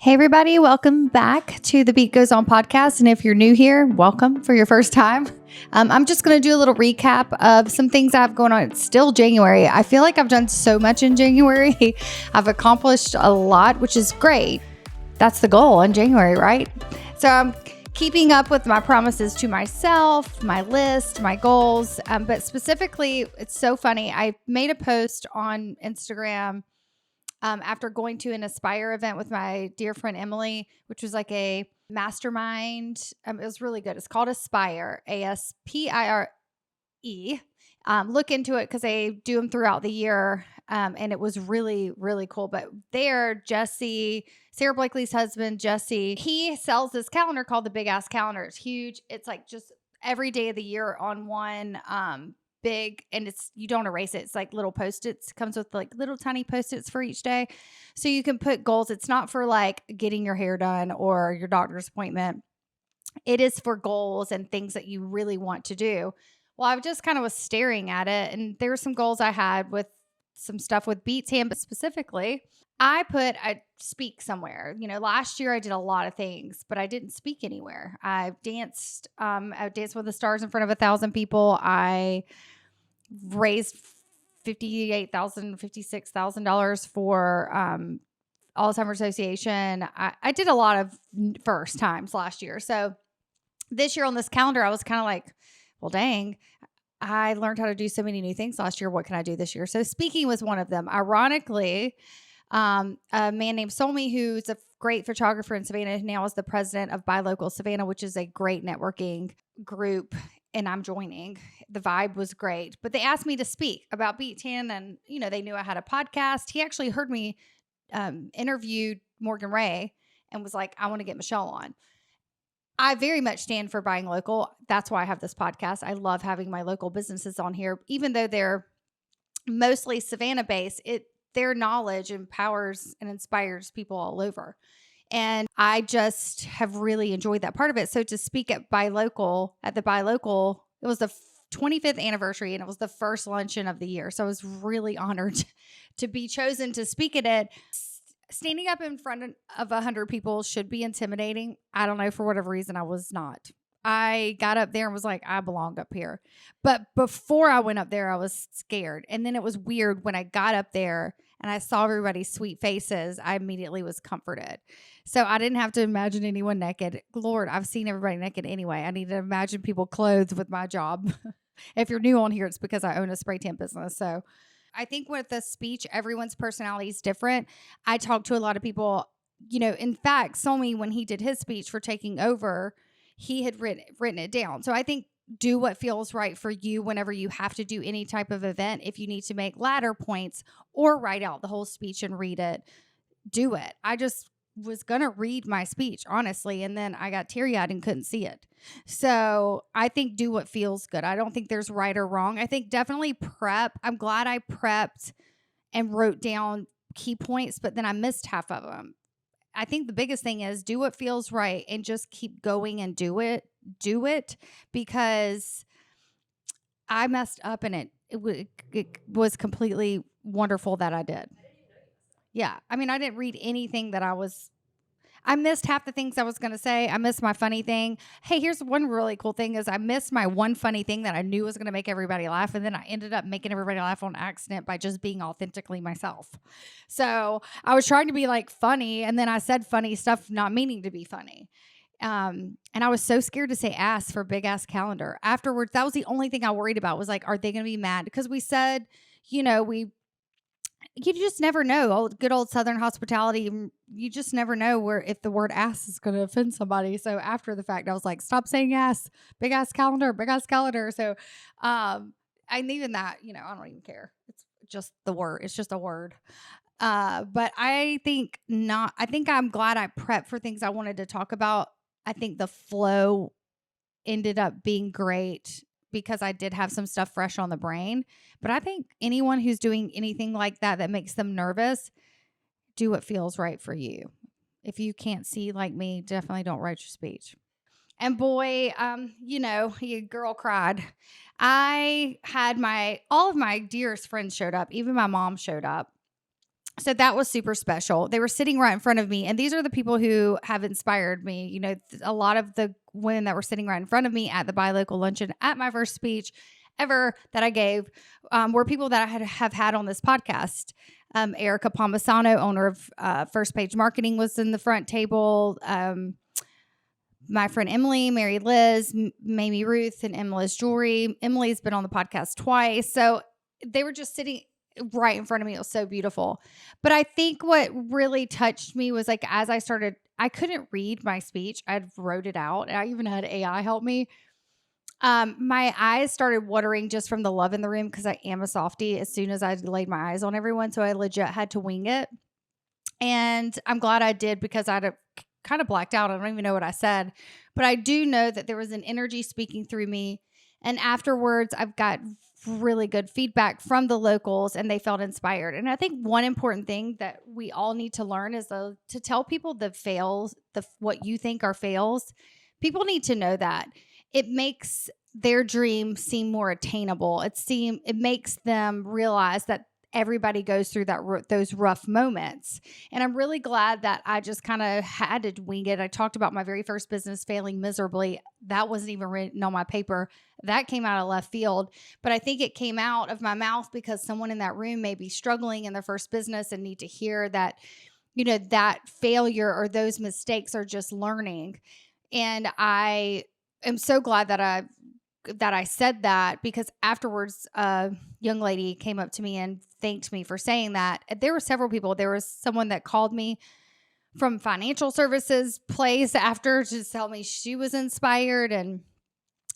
Hey, everybody. Welcome back to the Beet Goes On podcast. And if you're new here, welcome for your first time. I'm just going to do a little recap of some things I have going on. It's still January. I feel like I've done so much in January. I've accomplished a lot, which is great. That's the goal in January, right? So I'm keeping up with my promises to myself, my list, my goals. But specifically, it's so funny. I made a post on Instagram after going to an Aspire event with my dear friend Emily, which was like a mastermind. It was really good. It's called Aspire, Aspire. Look into it because they do them throughout the year. And it was really, really cool. But there, Jesse, Sarah Blakely's husband, Jesse, he sells this calendar called the Big Ass Calendar. It's huge. It's like just every day of the year on one big, and you don't erase it. It's like little Post-its. It comes with like little tiny Post-its for each day. So you can put goals. It's not for like getting your hair done or your doctor's appointment. It is for goals and things that you really want to do. Well, I just kind of was staring at it, and there were some goals I had with some stuff with Beet's hand, but specifically, I speak somewhere. Last year I did a lot of things, but I didn't speak anywhere. I danced with the stars in front of 1,000 people. I raised $56,000 for Alzheimer's Association. I did a lot of first times last year. So this year on this calendar, I was kind of like, well, dang, I learned how to do so many new things last year. What can I do this year? So speaking was one of them. Ironically, a man named Solmi, who's a great photographer in Savannah, now is the president of Buy Local Savannah, which is a great networking group, and I'm joining. The vibe was great, but they asked me to speak about Beet 10, and they knew I had a podcast. He actually heard me interview Morgan Ray and was like, I want to get Michelle on. I very much stand for buying local. That's why I have this podcast. I love having my local businesses on here, even though they're mostly Savannah based. Their knowledge empowers and inspires people all over. And I just have really enjoyed that part of it. So to speak at the Buy Local, it was the 25th anniversary, and it was the first luncheon of the year. So I was really honored to be chosen to speak at it. Standing up in front of 100 people should be intimidating. I don't know, for whatever reason, I was not. I got up there and was like, I belonged up here. But before I went up there, I was scared. And then it was weird when I got up there and I saw everybody's sweet faces. I immediately was comforted. So I didn't have to imagine anyone naked. Lord, I've seen everybody naked anyway. I need to imagine people clothed with my job. If you're new on here, it's because I own a spray tan business. So I think with the speech, everyone's personality is different. I talked to a lot of people, in fact, Somi, when he did his speech for taking over, he had written it down. So I think do what feels right for you whenever you have to do any type of event. If you need to make ladder points or write out the whole speech and read it, do it. I just was going to read my speech, honestly, and then I got teary-eyed and couldn't see it. So I think do what feels good. I don't think there's right or wrong. I think definitely prep. I'm glad I prepped and wrote down key points, but then I missed half of them. I think the biggest thing is do what feels right and just keep going and do it. Do it, because I messed up and it was completely wonderful that I did. Yeah. I mean, I didn't read anything I missed half the things I was going to say. I missed my funny thing. Hey, here's one really cool thing is I missed my one funny thing that I knew was going to make everybody laugh. And then I ended up making everybody laugh on accident by just being authentically myself. So I was trying to be like funny, and then I said funny stuff, not meaning to be funny. And I was so scared to say ass for Big Ass Calendar. Afterwards, that was the only thing I worried about was like, are they going to be mad? Because we said, you just never know. Good old Southern hospitality. You just never know if the word ass is going to offend somebody. So after the fact, I was like, stop saying ass, Big Ass Calendar, Big Ass Calendar. So, and even that, I don't even care. It's just the word. It's just a word. But I think I'm glad I prepped for things I wanted to talk about. I think the flow ended up being great because I did have some stuff fresh on the brain. But I think anyone who's doing anything like that makes them nervous, do what feels right for you. If you can't see like me, definitely don't write your speech. And boy, your girl cried. I had all of my dearest friends showed up. Even my mom showed up. So that was super special. They were sitting right in front of me. And these are the people who have inspired me. You know, a lot of the women that were sitting right in front of me at the Buy Local luncheon at my first speech ever that I gave were people that I have had on this podcast. Erica Palmisano, owner of First Page Marketing, was in the front table. My friend Emily, Mary Liz, Mamie Ruth, and Emily's Jewelry. Emily's been on the podcast twice. So they were just sitting right in front of me. It was so beautiful. But I think what really touched me was like, as I started, I couldn't read my speech. I wrote it out. I even had AI help me. My eyes started watering just from the love in the room because I am a softie as soon as I laid my eyes on everyone. So I legit had to wing it. And I'm glad I did because I'd kind of blacked out. I don't even know what I said. But I do know that there was an energy speaking through me. And afterwards, I've got really good feedback from the locals and they felt inspired. And I think one important thing that we all need to learn is to tell people the fails, what you think are fails. People need to know that. It makes their dream seem more attainable. It makes them realize that everybody goes through those rough moments. And I'm really glad that I just kind of had to wing it. I talked about my very first business failing miserably. That wasn't even written on my paper. That came out of left field. But I think it came out of my mouth because someone in that room may be struggling in their first business and need to hear that, you know, that failure or those mistakes are just learning. And I am so glad that I said that, because afterwards a young lady came up to me and thanked me for saying that. There were several people. There was someone that called me from financial services place after to tell me she was inspired. And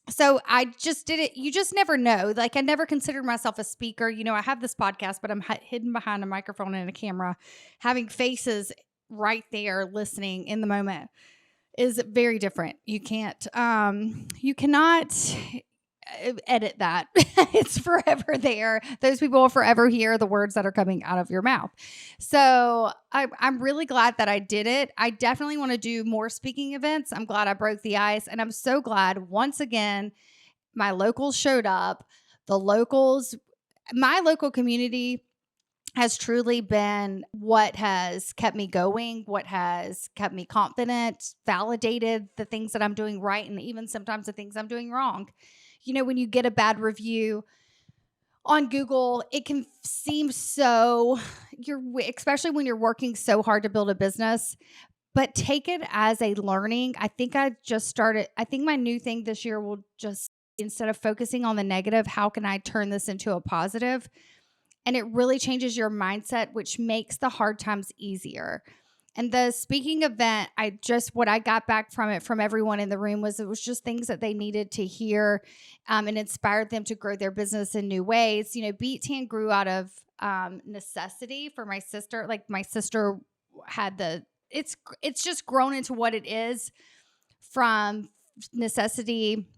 so I just did it. You just never know. Like, I never considered myself a speaker. You know, I have this podcast, but I'm hidden behind a microphone and a camera. Having faces right there listening in the moment is very different. You cannot edit that. It's forever there. Those people will forever hear the words that are coming out of your mouth. So I'm really glad that I did it. I definitely want to do more speaking events. I'm glad I broke the ice. And I'm so glad once again, my locals showed up. My local community has truly been what has kept me going, what has kept me confident, validated the things that I'm doing right, and even sometimes the things I'm doing wrong. You know, when you get a bad review on Google, it can seem especially when you're working so hard to build a business, but take it as a learning. I think my new thing this year will just, instead of focusing on the negative, how can I turn this into a positive? And it really changes your mindset, which makes the hard times easier. And the speaking event, what I got back from it from everyone in the room was it was just things that they needed to hear, and inspired them to grow their business in new ways. You know, Beet Tan grew out of necessity for my sister. Like, my sister had it's just grown into what it is from necessity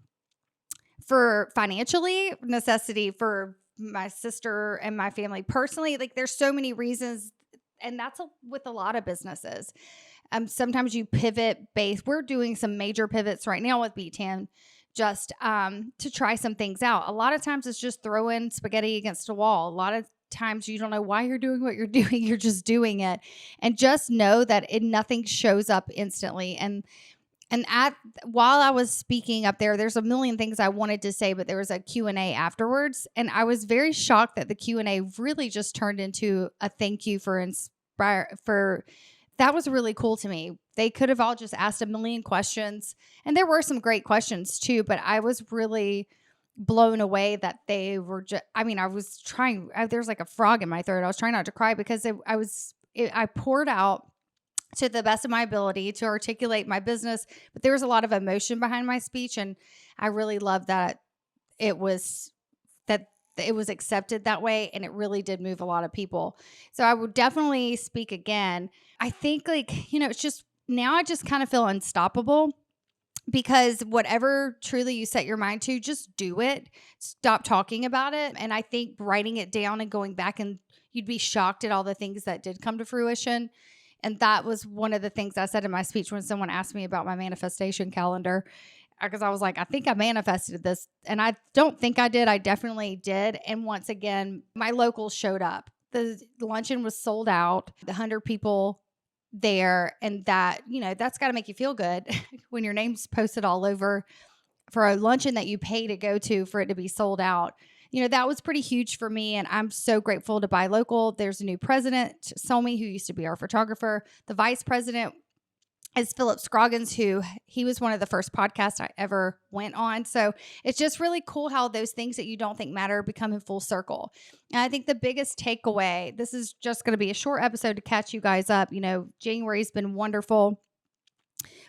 for financially, necessity for my sister and my family personally. Like, there's so many reasons, and that's with a lot of businesses. Sometimes you pivot base. We're doing some major pivots right now with Beet Tan, just to try some things out. A lot of times it's just throwing spaghetti against a wall. A lot of times you don't know why you're doing what you're doing. You're just doing it, and just know that nothing shows up instantly. And while I was speaking up there's a million things I wanted to say, but there was a Q&A afterwards. And I was very shocked that the Q&A really just turned into a thank you that was really cool to me. They could have all just asked a million questions, and there were some great questions too, but I was really blown away that they were I was trying, there's like a frog in my throat. I was trying not to cry because I poured out to the best of my ability to articulate my business, but there was a lot of emotion behind my speech, and I really loved that it was accepted that way, and it really did move a lot of people. So I would definitely speak again. I think, like, you know, it's just now I just kind of feel unstoppable, because whatever truly you set your mind to, just do it. Stop talking about it. And I think writing it down and going back, and you'd be shocked at all the things that did come to fruition. And that was one of the things I said in my speech when someone asked me about my manifestation calendar, because I was like, I think I manifested this. And I don't think I did. I definitely did. And once again, my locals showed up. the luncheon was sold out, the 100 people there, and that, that's got to make you feel good when your name's posted all over for a luncheon that you pay to go to for it to be sold out. That was pretty huge for me, and I'm so grateful to Buy Local. There's a new president, Somi, who used to be our photographer. The vice president is Philip Scroggins, who he was one of the first podcasts I ever went on. So it's just really cool how those things that you don't think matter become in full circle. And I think the biggest takeaway, this is just going to be a short episode to catch you guys up. January's been wonderful.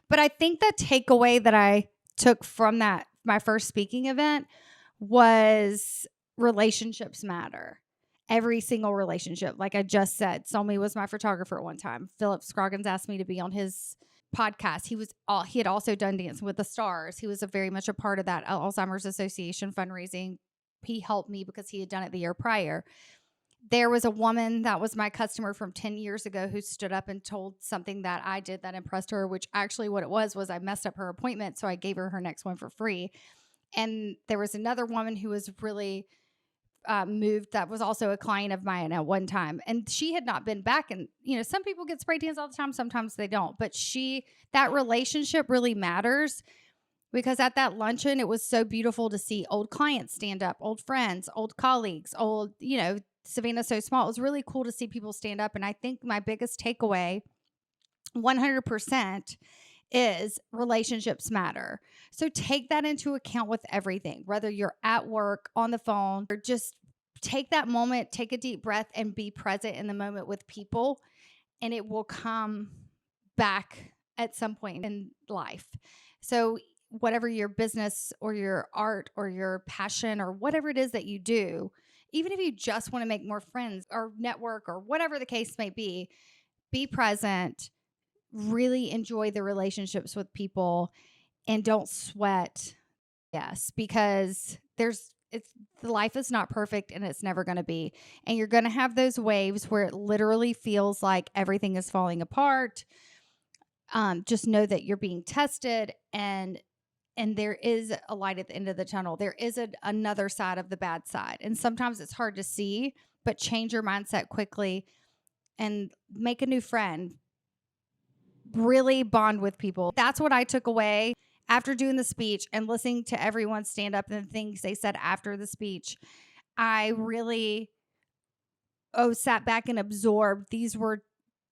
But I think the takeaway that I took from that, my first speaking event, was relationships matter. Every single relationship. Like I just said, Somi was my photographer at one time. Philip Scroggins asked me to be on his podcast. He had also done Dancing with the Stars. He was very much a part of that Alzheimer's Association fundraising. He helped me because he had done it the year prior. There was a woman that was my customer from 10 years ago who stood up and told something that I did that impressed her, which actually what it was I messed up her appointment, so I gave her next one for free. And there was another woman who was really moved, that was also a client of mine at one time, and she had not been back. And some people get spray tans all the time, sometimes they don't, but that relationship really matters, because at that luncheon it was so beautiful to see old clients stand up, old friends, old colleagues, old Savannah's so small. It was really cool to see people stand up. And I think my biggest takeaway 100% is relationships matter. So take that into account with everything, whether you're at work, on the phone, or just take that moment, take a deep breath, and be present in the moment with people, and it will come back at some point in life. So whatever your business or your art or your passion or whatever it is that you do, even if you just want to make more friends or network or whatever the case may be present, really enjoy the relationships with people, and don't sweat. Yes, because life is not perfect, and it's never going to be. And you're going to have those waves where it literally feels like everything is falling apart. Just know that you're being tested, and there is a light at the end of the tunnel. There is another side of the bad side. And sometimes it's hard to see, but change your mindset quickly and make a new friend. Really bond with people. That's what I took away after doing the speech and listening to everyone stand up and the things they said after the speech. I really sat back and absorbed. These were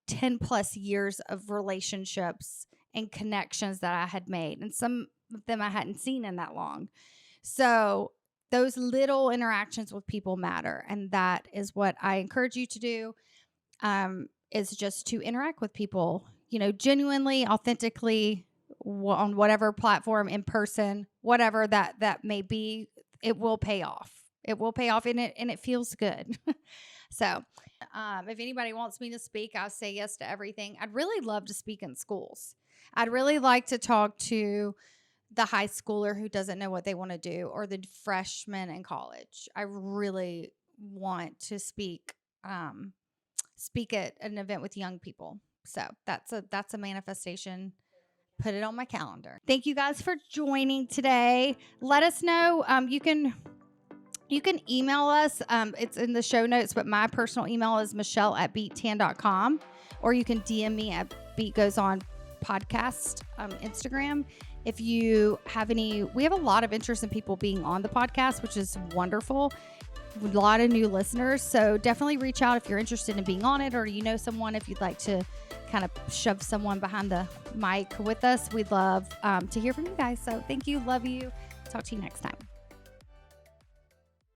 10 plus years of relationships and connections that I had made, and some of them I hadn't seen in that long. So those little interactions with people matter, and that is what I encourage you to do, is just to interact with people, genuinely, authentically, on whatever platform, in person, whatever that may be. It will pay off. It will pay off, and it feels good. So if anybody wants me to speak, I'll say yes to everything. I'd really love to speak in schools. I'd really like to talk to the high schooler who doesn't know what they want to do, or the freshman in college. I really want to speak at an event with young people. So that's a manifestation. Put it on my calendar. Thank you guys for joining today. Let us know. You can email us. It's in the show notes, but my personal email is michelle@beat10.com, or you can DM me at Beet Goes On podcast, Instagram. If you have we have a lot of interest in people being on the podcast, which is wonderful. A lot of new listeners. So definitely reach out if you're interested in being on it, or someone, if you'd like to kind of shove someone behind the mic with us. We'd love to hear from you guys. So thank you. Love you. Talk to you next time.